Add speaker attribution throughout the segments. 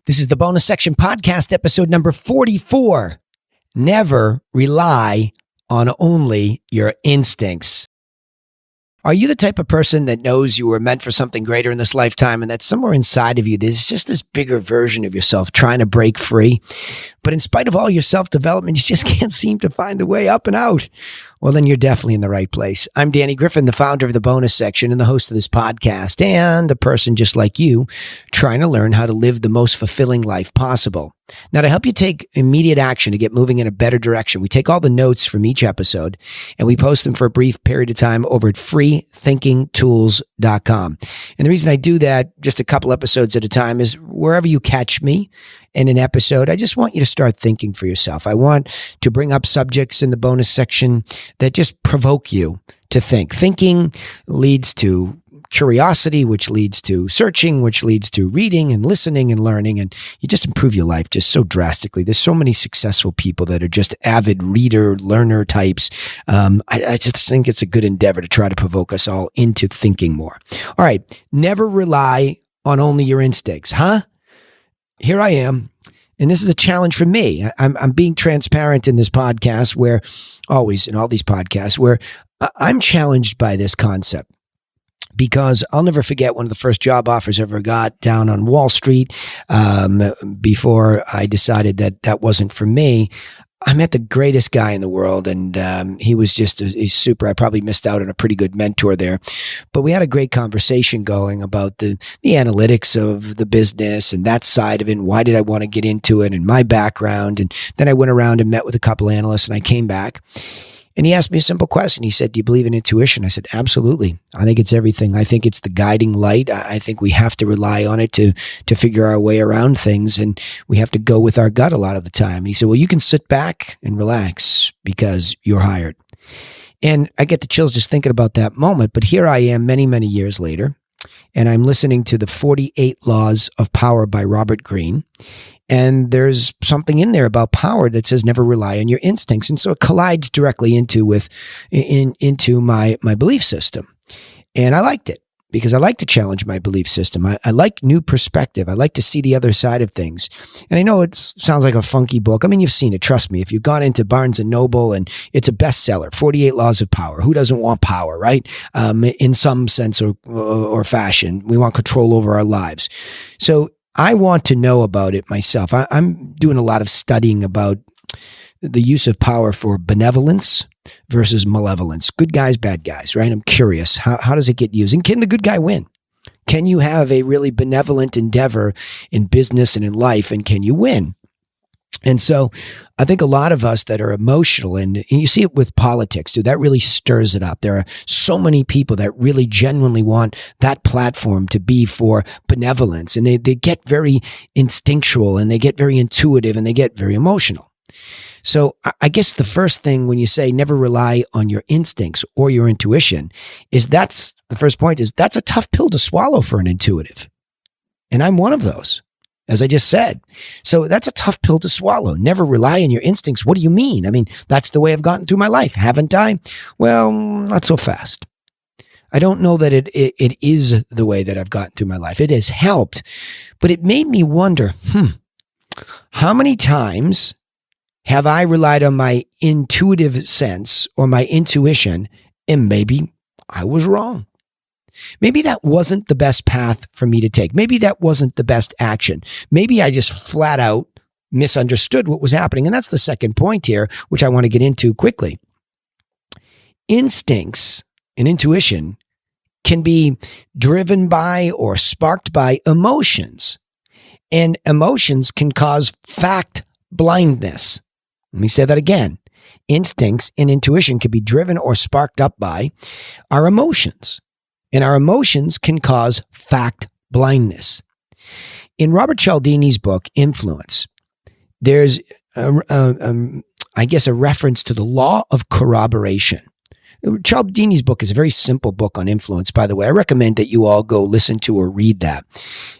Speaker 1: This is the bonus section podcast, episode number 44. Never rely on only your instincts. Are you the type of person that knows you were meant for something greater in this lifetime and that somewhere inside of you, there's just this bigger version of yourself trying to break free? But in spite of all your self-development, you just can't seem to find a way up and out. Well, then you're definitely in the right place. I'm Danny Griffin, the founder of the bonus section and the host of this podcast, and a person just like you trying to learn how to live the most fulfilling life possible. Now, to help you take immediate action to get moving in a better direction, we take all the notes from each episode and we post them for a brief period of time over at freethinkingtools.com. And the reason I do that just a couple episodes at a time is wherever you catch me in an episode, I just want you to start thinking for yourself. I want to bring up subjects in the bonus section that just provoke you to think. Thinking leads to curiosity, which leads to searching, which leads to reading and listening and learning, and you just improve your life just so drastically. There's so many successful people that are just avid reader, learner types. I just think it's a good endeavor to try to provoke us all into thinking more. All right, never rely on only your instincts, huh? Here I am, and this is a challenge for me. I'm being transparent in this podcast where, always in all these podcasts, where I'm challenged by this concept. Because I'll never forget one of the first job offers I ever got down on Wall Street before I decided that that wasn't for me. I met the greatest guy in the world, and he was just a super. I probably missed out on a pretty good mentor there, but we had a great conversation going about the analytics of the business and that side of it, and why did I want to get into it, and my background. And then I went around and met with a couple analysts, and I came back. And he asked me a simple question. He said, "Do you believe in intuition?" I said, "Absolutely. I think it's everything. I think it's the guiding light. I think we have to rely on it to figure our way around things. And we have to go with our gut a lot of the time." And he said, "Well, you can sit back and relax because you're hired." And I get the chills just thinking about that moment. But here I am many, many years later, and I'm listening to the 48 Laws of Power by Robert Greene. And there's something in there about power that says never rely on your instincts. And so it collides directly into my belief system. And I liked it because I like to challenge my belief system. I like new perspective. I like to see the other side of things. And I know it sounds like a funky book. I mean, you've seen it. Trust me. If you've gone into Barnes & Noble and it's a bestseller, 48 Laws of Power. Who doesn't want power, right? In some sense or fashion, we want control over our lives. So I want to know about it myself. I'm doing a lot of studying about the use of power for benevolence versus malevolence. Good guys, bad guys, right? I'm curious. How does it get used? And can the good guy win? Can you have a really benevolent endeavor in business and in life, and can you win? And so I think a lot of us that are emotional, and you see it with politics too, that really stirs it up. There are so many people that really genuinely want that platform to be for benevolence, and they get very instinctual, and they get very intuitive, and they get very emotional. So I guess the first thing when you say never rely on your instincts or your intuition is that's the first point is that's a tough pill to swallow for an intuitive. And I'm one of those, as I just said. So that's a tough pill to swallow. Never rely on your instincts. What do you mean? I mean, that's the way I've gotten through my life, haven't I? Well, not so fast. I don't know that it is the way that I've gotten through my life. It has helped, but it made me wonder, how many times have I relied on my intuitive sense or my intuition, and maybe I was wrong? Maybe that wasn't the best path for me to take. Maybe that wasn't the best action. Maybe I just flat out misunderstood what was happening. And that's the second point here, which I want to get into quickly. Instincts and intuition can be driven by or sparked by emotions. And emotions can cause fact blindness. Let me say that again. Instincts and intuition can be driven or sparked up by our emotions. And our emotions can cause fact blindness. In Robert Cialdini's book, Influence, there's, I guess, a reference to the Law of Corroboration. Cialdini's book is a very simple book on influence, by the way. I recommend that you all go listen to or read that.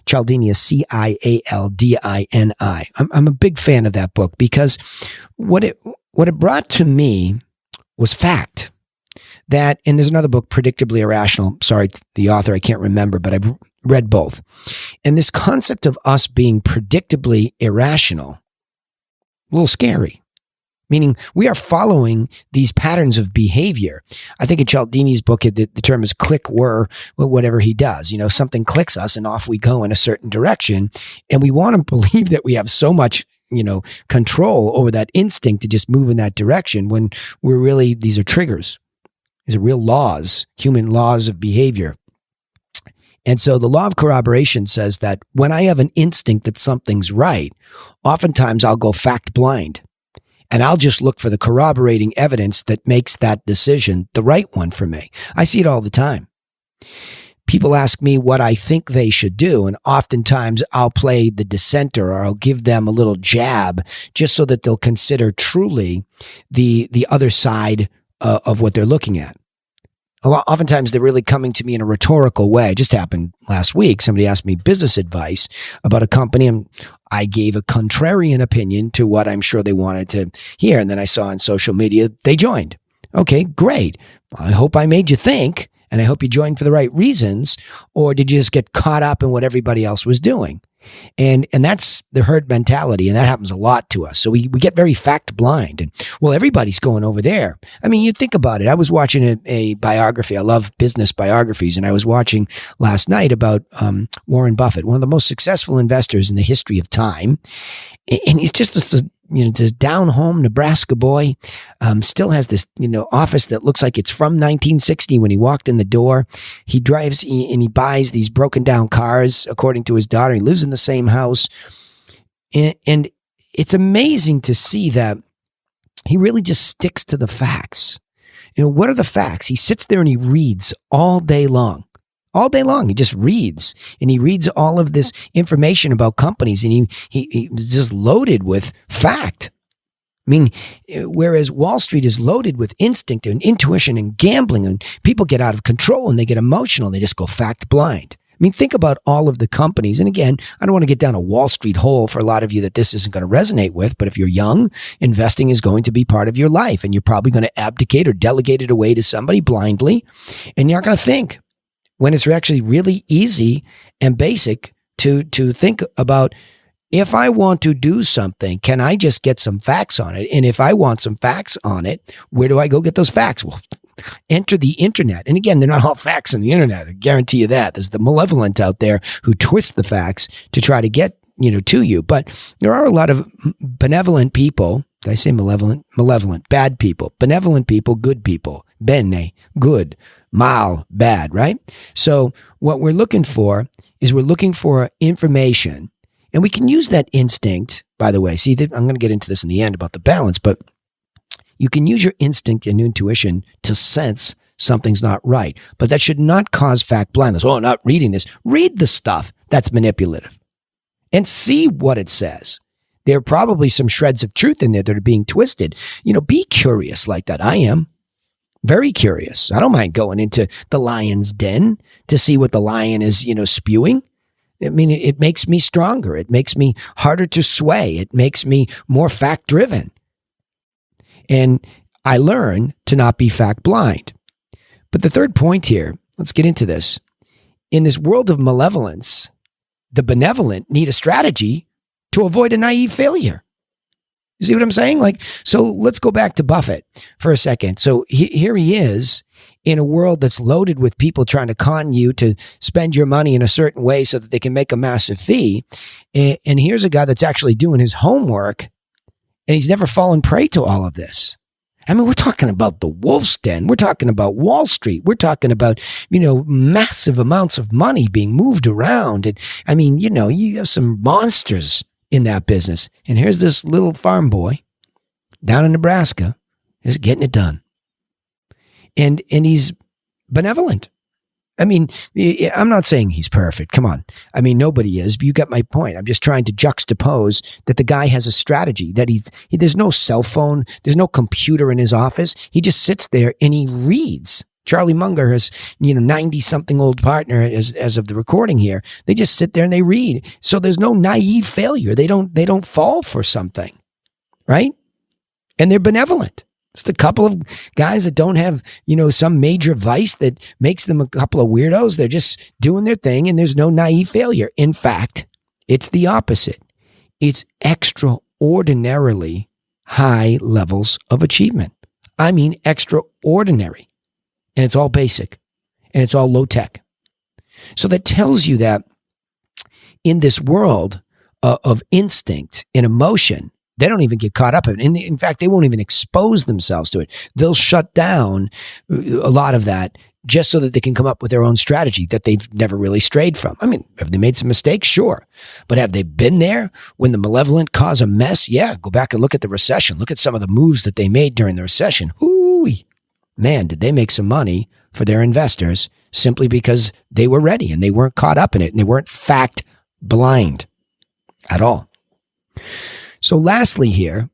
Speaker 1: Cialdini is Cialdini. I'm a big fan of that book because what it brought to me was fact. that, and there's another book, Predictably Irrational. Sorry, the author, I can't remember, but I've read both. And this concept of us being predictably irrational, a little scary. Meaning we are following these patterns of behavior. I think in Cialdini's book, the term is click whir, whatever he does. Something clicks us and off we go in a certain direction. And we want to believe that we have so much, control over that instinct to just move in that direction when these are triggers. These are real laws, human laws of behavior. And so the law of corroboration says that when I have an instinct that something's right, oftentimes I'll go fact blind. And I'll just look for the corroborating evidence that makes that decision the right one for me. I see it all the time. People ask me what I think they should do, and oftentimes I'll play the dissenter, or I'll give them a little jab just so that they'll consider truly the other side of what they're looking at. Oftentimes they're really coming to me in a rhetorical way. It just happened last week. Somebody asked me business advice about a company, and I gave a contrarian opinion to what I'm sure they wanted to hear. And then I saw on social media, they joined. Okay, great. I hope I made you think, and I hope you joined for the right reasons, or did you just get caught up in what everybody else was doing? And that's the herd mentality, and that happens a lot to us. So we get very fact blind, and well, everybody's going over there. I mean, you think about it. I was watching a biography. I love business biographies, and I was watching last night about Warren Buffett, one of the most successful investors in the history of time. And he's just this down home Nebraska boy, still has this, office that looks like it's from 1960 when he walked in the door. He drives and he buys these broken down cars, according to his daughter. He lives in the same house. And it's amazing to see that he really just sticks to the facts. What are the facts? He sits there and he reads all day long. All day long, he just reads, and he reads all of this information about companies, and he just loaded with fact. I mean, whereas Wall Street is loaded with instinct and intuition and gambling, and people get out of control and they get emotional, and they just go fact blind. I mean, think about all of the companies. And again, I don't want to get down a Wall Street hole for a lot of you that this isn't going to resonate with, but if you're young, investing is going to be part of your life, and you're probably going to abdicate or delegate it away to somebody blindly, and you're not going to think. When it's actually really easy and basic to think about, if I want to do something, can I just get some facts on it? And if I want some facts on it, where do I go get those facts? Well, enter the internet. And again, they're not all facts on the internet. I guarantee you that. There's the malevolent out there who twist the facts to try to get, to you. But there are a lot of benevolent people. Did I say malevolent? Malevolent. Bad people. Benevolent people. Good people. Bene. Good. Mal. Bad. Right? So what we're looking for is information. And we can use that instinct, by the way. See, I'm going to get into this in the end about the balance, but you can use your instinct and intuition to sense something's not right. But that should not cause fact blindness. Oh, I'm not reading this. Read the stuff that's manipulative and see what it says. There are probably some shreds of truth in there that are being twisted. Be curious like that. I am very curious. I don't mind going into the lion's den to see what the lion is, spewing. I mean, it makes me stronger. It makes me harder to sway. It makes me more fact driven. And I learn to not be fact blind. But the third point here, let's get into this. In this world of malevolence, the benevolent need a strategy to avoid a naive failure. You see what I'm saying? So let's go back to Buffett for a second. So here he is in a world that's loaded with people trying to con you to spend your money in a certain way so that they can make a massive fee. And here's a guy that's actually doing his homework, and he's never fallen prey to all of this. I mean, we're talking about the wolf's den. We're talking about Wall Street. We're talking about, massive amounts of money being moved around. And I mean, you have some monsters in that business. And here's this little farm boy down in Nebraska just getting it done. And he's benevolent. I mean, I'm not saying he's perfect. Come on. I mean, nobody is, but you get my point. I'm just trying to juxtapose that the guy has a strategy, that there's no cell phone, there's no computer in his office. He just sits there and he reads. Charlie Munger, his 90-something old partner, as of the recording here, they just sit there and they read. So there's no naive failure. They don't fall for something, right? And they're benevolent. Just a couple of guys that don't have, some major vice that makes them a couple of weirdos. They're just doing their thing and there's no naive failure. In fact, it's the opposite. It's extraordinarily high levels of achievement. I mean, extraordinary. And it's all basic and it's all low tech. So that tells you that in this world of instinct and emotion, they don't even get caught up in it. In fact, they won't even expose themselves to it. They'll shut down a lot of that just so that they can come up with their own strategy that they've never really strayed from. I mean, have they made some mistakes? Sure. But have they been there when the malevolent cause a mess? Yeah. Go back and look at the recession. Look at some of the moves that they made during the recession. Ooh, man, did they make some money for their investors simply because they were ready and they weren't caught up in it and they weren't fact blind at all. So lastly here,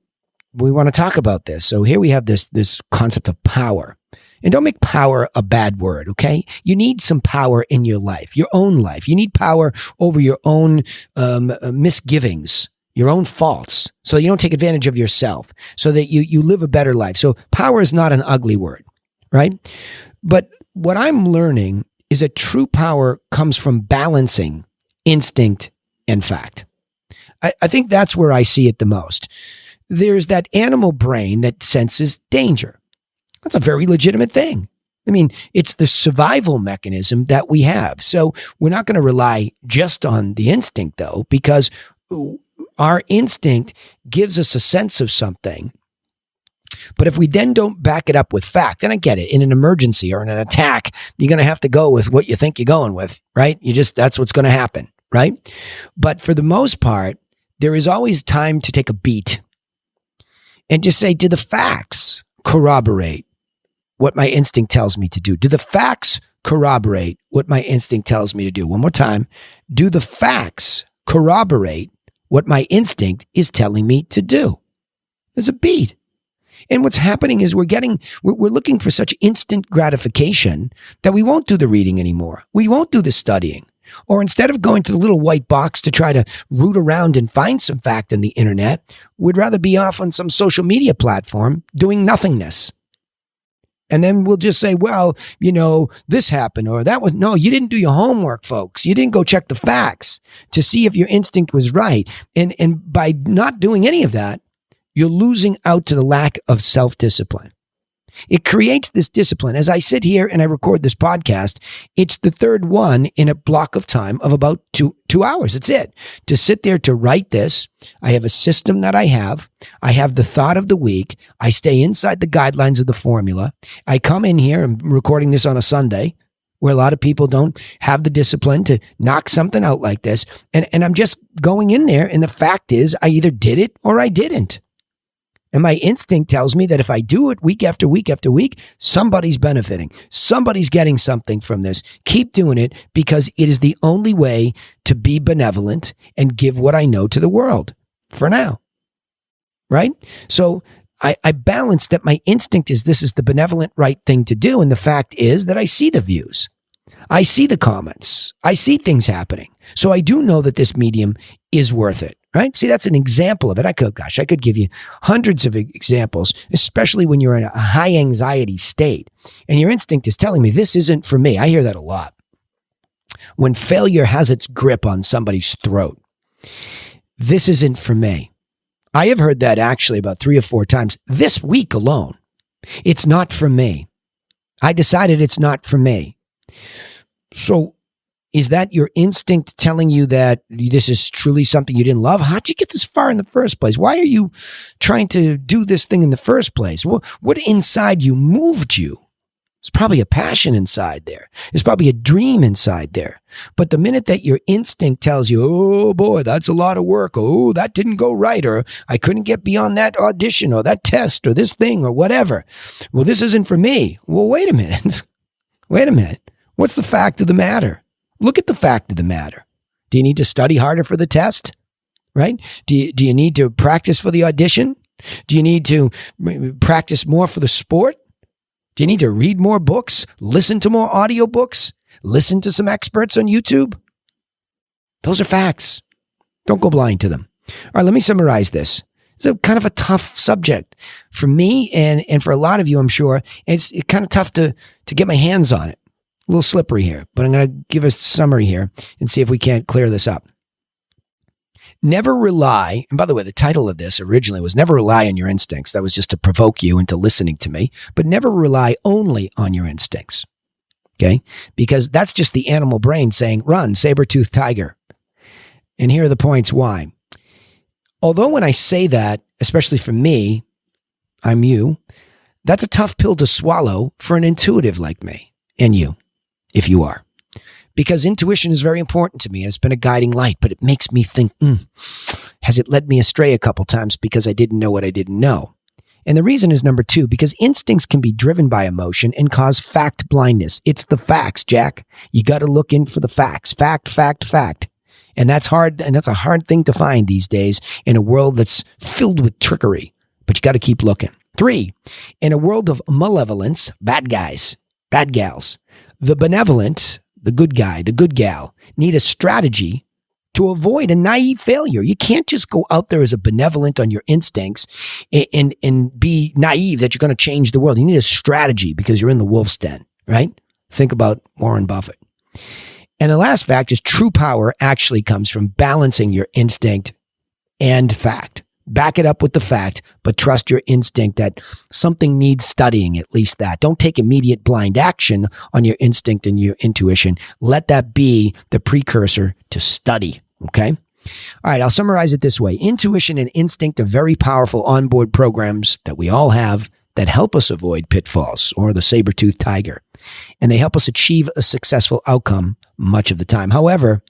Speaker 1: we want to talk about this. So here we have this concept of power. And don't make power a bad word, okay? You need some power in your life, your own life. You need power over your own misgivings, your own faults, so you don't take advantage of yourself, so that you live a better life. So power is not an ugly word, right? But what I'm learning is that true power comes from balancing instinct and fact. I think that's where I see it the most. There's that animal brain that senses danger. That's a very legitimate thing. I mean, it's the survival mechanism that we have. So we're not going to rely just on the instinct, though, because our instinct gives us a sense of something. But if we then don't back it up with fact, and I get it, in an emergency or in an attack, you're going to have to go with what you think you're going with, right? That's what's going to happen, right? But for the most part, there is always time to take a beat and just say, do the facts corroborate what my instinct tells me to do? Do the facts corroborate what my instinct tells me to do? One more time. Do the facts corroborate what my instinct is telling me to do? There's a beat. And what's happening is we're looking for such instant gratification that we won't do the reading anymore. We won't do the studying. Or instead of going to the little white box to try to root around and find some fact on the internet, we'd rather be off on some social media platform doing nothingness. And then we'll just say, well, this happened or that was, no, you didn't do your homework, folks. You didn't go check the facts to see if your instinct was right. And by not doing any of that, you're losing out to the lack of self-discipline. It creates this discipline. As I sit here and I record this podcast, it's the third one in a block of time of about two hours. That's it. To sit there to write this, I have a system that I have. I have the thought of the week. I stay inside the guidelines of the formula. I come in here and I'm recording this on a Sunday where a lot of people don't have the discipline to knock something out like this. And I'm just going in there. And the fact is I either did it or I didn't. And my instinct tells me that if I do it week after week after week, somebody's benefiting. Somebody's getting something from this. Keep doing it because it is the only way to be benevolent and give what I know to the world for now. Right? So I balance that my instinct is this is the benevolent right thing to do. And the fact is that I see the views. I see the comments. I see things happening. So I do know that this medium is worth it. Right? See, that's an example of it. I could give you hundreds of examples, especially when you're in a high anxiety state and your instinct is telling me this isn't for me. I hear that a lot. When failure has its grip on somebody's throat, this isn't for me. I have heard that actually about 3 or 4 times this week alone. It's not for me. I decided it's not for me. So is that your instinct telling you that this is truly something you didn't love? How'd you get this far in the first place? Why are you trying to do this thing in the first place? What inside you moved you? There's probably a passion inside there. There's probably a dream inside there. But the minute that your instinct tells you, oh boy, that's a lot of work. Oh, that didn't go right. Or I couldn't get beyond that audition or that test or this thing or whatever. Well, this isn't for me. Well, wait a minute. Wait a minute. What's the fact of the matter? Look at the fact of the matter. Do you need to study harder for the test? Right? Do you need to practice for the audition? Do you need to practice more for the sport? Do you need to read more books? Listen to more audiobooks? Listen to some experts on YouTube? Those are facts. Don't go blind to them. All right, let me summarize this. It's a kind of a tough subject for me and for a lot of you, I'm sure. It's kind of tough to get my hands on it. A little slippery here, but I'm going to give a summary here and see if we can't clear this up. Never rely, and by the way, the title of this originally was Never Rely on Your Instincts. That was just to provoke you into listening to me, but never rely only on your instincts. Okay? Because that's just the animal brain saying, run, saber-toothed tiger. And here are the points why. Although when I say that, especially for me, I'm you, that's a tough pill to swallow for an intuitive like me and you, if you are. Because intuition is very important to me and it's been a guiding light, but it makes me think, has it led me astray a couple times because I didn't know what I didn't know? And the reason is number 2, because instincts can be driven by emotion and cause fact blindness. It's the facts, Jack. You got to look in for the facts. Fact, fact, fact. And that's hard. And that's a hard thing to find these days in a world that's filled with trickery, but you got to keep looking. 3, in a world of malevolence, bad guys, bad gals, the benevolent, the good guy, the good gal, need a strategy to avoid a naive failure. You can't just go out there as a benevolent on your instincts and be naive that you're going to change the world. You need a strategy because you're in the wolf's den, right? Think about Warren Buffett. And the last fact is true power actually comes from balancing your instinct and fact. Back it up with the fact, but trust your instinct that something needs studying, at least that. Don't take immediate blind action on your instinct and your intuition. Let that be the precursor to study, okay? All right, I'll summarize it this way. Intuition and instinct are very powerful onboard programs that we all have that help us avoid pitfalls or the saber-toothed tiger. And they help us achieve a successful outcome much of the time. However,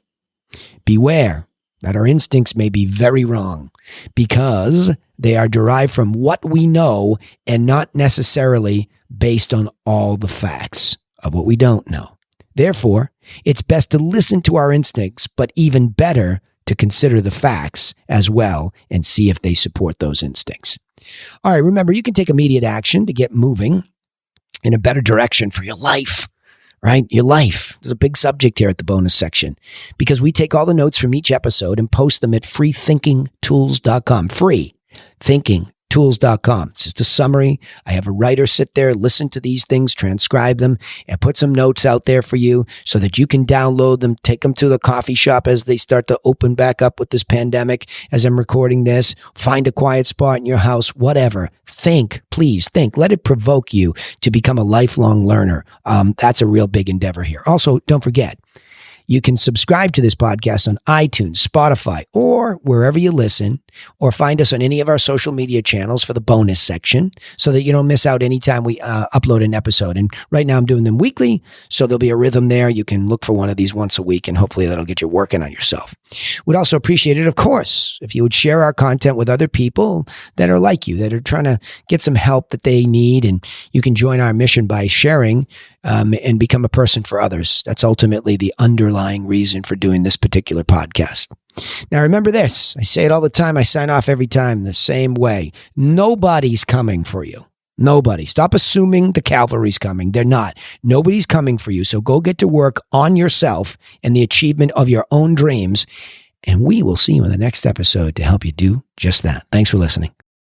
Speaker 1: beware that our instincts may be very wrong because they are derived from what we know and not necessarily based on all the facts of what we don't know. Therefore, it's best to listen to our instincts, but even better to consider the facts as well and see if they support those instincts. All right, remember, you can take immediate action to get moving in a better direction for your life. Right? Your life. There's a big subject here at the bonus section because we take all the notes from each episode and post them at freethinkingtools.com. Freethinkingtools.com. It's just a summary. I have a writer sit there, listen to these things, transcribe them, and put some notes out there for you so that you can download them, take them to the coffee shop as they start to open back up with this pandemic as I'm recording this. Find a quiet spot in your house, whatever. Think, please think. Let it provoke you to become a lifelong learner. That's a real big endeavor here. Also, don't forget, you can subscribe to this podcast on iTunes, Spotify, or wherever you listen, or find us on any of our social media channels for the bonus section so that you don't miss out anytime we upload an episode. And right now I'm doing them weekly, so there'll be a rhythm there. You can look for one of these once a week, and hopefully that'll get you working on yourself. We'd also appreciate it, of course, if you would share our content with other people that are like you, that are trying to get some help that they need, and you can join our mission by sharing and become a person for others. That's ultimately the underlying reason for doing this particular podcast. Now, remember this. I say it all the time. I sign off every time the same way. Nobody's coming for you. Nobody. Stop assuming the cavalry's coming. They're not. Nobody's coming for you. So go get to work on yourself and the achievement of your own dreams. And we will see you in the next episode to help you do just that. Thanks for listening.